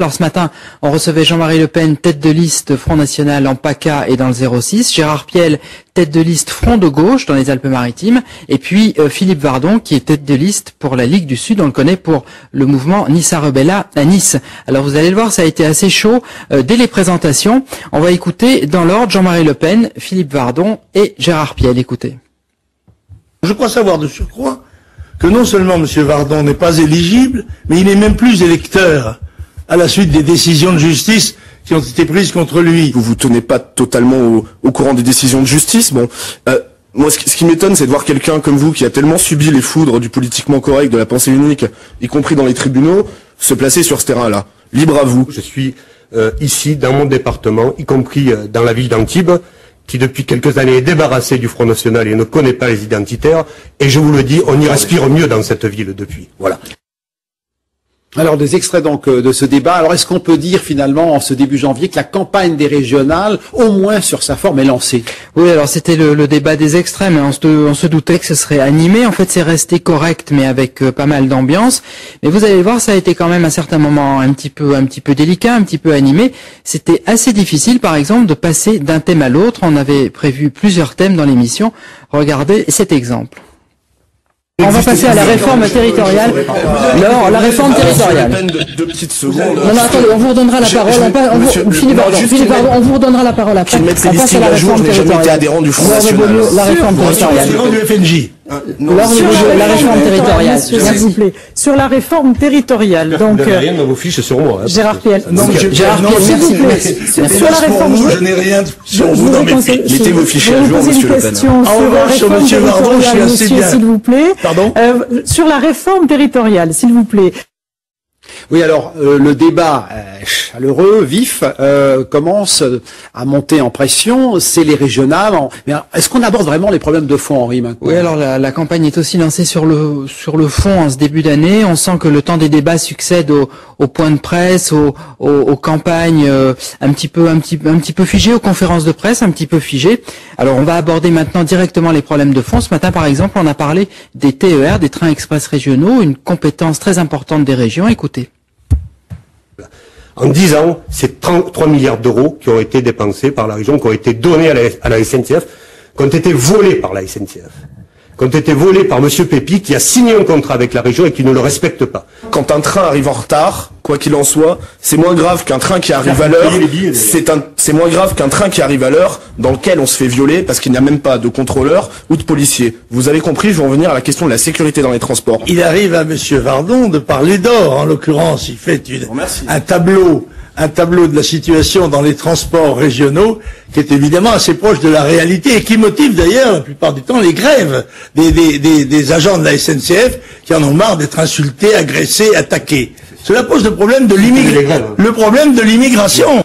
Alors ce matin, on recevait Jean-Marie Le Pen, tête de liste Front National en PACA et dans le 06, Gérard Piel, tête de liste Front de Gauche dans les Alpes-Maritimes, et puis Philippe Vardon qui est tête de liste pour la Ligue du Sud, on le connaît pour le mouvement Nissa Rebella à Nice. Alors vous allez le voir, ça a été assez chaud dès les présentations. On va écouter dans l'ordre Jean-Marie Le Pen, Philippe Vardon et Gérard Piel. Écoutez. Je crois savoir de surcroît que non seulement M. Vardon n'est pas éligible, mais il n'est même plus électeur à la suite des décisions de justice qui ont été prises contre lui. Vous tenez pas totalement au courant des décisions de justice. Bon, moi, ce qui m'étonne, c'est de voir quelqu'un comme vous qui a tellement subi les foudres du politiquement correct, de la pensée unique, y compris dans les tribunaux, se placer sur ce terrain-là. Libre à vous. Je suis ici, dans mon département, y compris dans la ville d'Antibes, qui depuis quelques années est débarrassée du Front National et ne connaît pas les identitaires. Et je vous le dis, on y respire mieux dans cette ville depuis. Voilà. Alors, des extraits donc de ce débat. Alors, est-ce qu'on peut dire finalement, en ce début janvier, que la campagne des régionales, au moins sur sa forme, est lancée? Oui, alors c'était le débat des extrêmes. On se doutait que ce serait animé. En fait, c'est resté correct, mais avec pas mal d'ambiance. Mais vous allez voir, ça a été quand même à certains moments un petit peu délicat, un petit peu animé. C'était assez difficile, par exemple, de passer d'un thème à l'autre. On avait prévu plusieurs thèmes dans l'émission. Regardez cet exemple. On va passer à la réforme territoriale. Alors, la réforme territoriale. Deux petites secondes. Non, attendez, on vous redonnera la parole. Philippe Vardon, on vous redonnera la parole après. On passe à la réforme territoriale. Adhérent du Front National. La réforme territoriale. Du FNJ. La réforme territoriale, s'il vous plaît. Sur la réforme territoriale. Donc, vous n'avez rien dans vos fiches sur moi. Gérard Piel. Gérard Piel, merci. Sur la réforme, je n'ai rien sur vous dans mes fiches. Mettez vos fichiers à jour, monsieur Le Pen. Sur la réforme territoriale, monsieur, s'il vous plaît. Pardon? Sur la réforme territoriale, s'il vous plaît. Oui, alors le débat chaleureux, vif, commence à monter en pression. C'est les régionales. Mais est-ce qu'on aborde vraiment les problèmes de fond, Henri, maintenant? Oui, alors la campagne est aussi lancée sur le fond en ce début d'année. On sent que le temps des débats succède aux points de presse, aux campagnes un petit peu figées, aux conférences de presse un petit peu figées. Alors on va aborder maintenant directement les problèmes de fond. Ce matin, par exemple, on a parlé des TER, des trains express régionaux, une compétence très importante des régions. Écoutez. En 10 ans, c'est 33 milliards d'euros qui ont été dépensés par la région, qui ont été donnés à la SNCF, qui ont été volés par la SNCF, qui ont été volés par M. Pépi, qui a signé un contrat avec la région et qui ne le respecte pas. Quand un train arrive en retard, quoi qu'il en soit, c'est moins grave qu'un train qui arrive à l'heure. C'est moins grave qu'un train qui arrive à l'heure dans lequel on se fait violer parce qu'il n'y a même pas de contrôleur ou de policier. Vous avez compris, je vais en venir à la question de la sécurité dans les transports. Il arrive à M. Vardon de parler d'or, en l'occurrence. Il fait un tableau de la situation dans les transports régionaux qui est évidemment assez proche de la réalité et qui motive d'ailleurs la plupart du temps les grèves des agents de la SNCF qui en ont marre d'être insultés, agressés, attaqués. Cela pose le problème de l'immigration.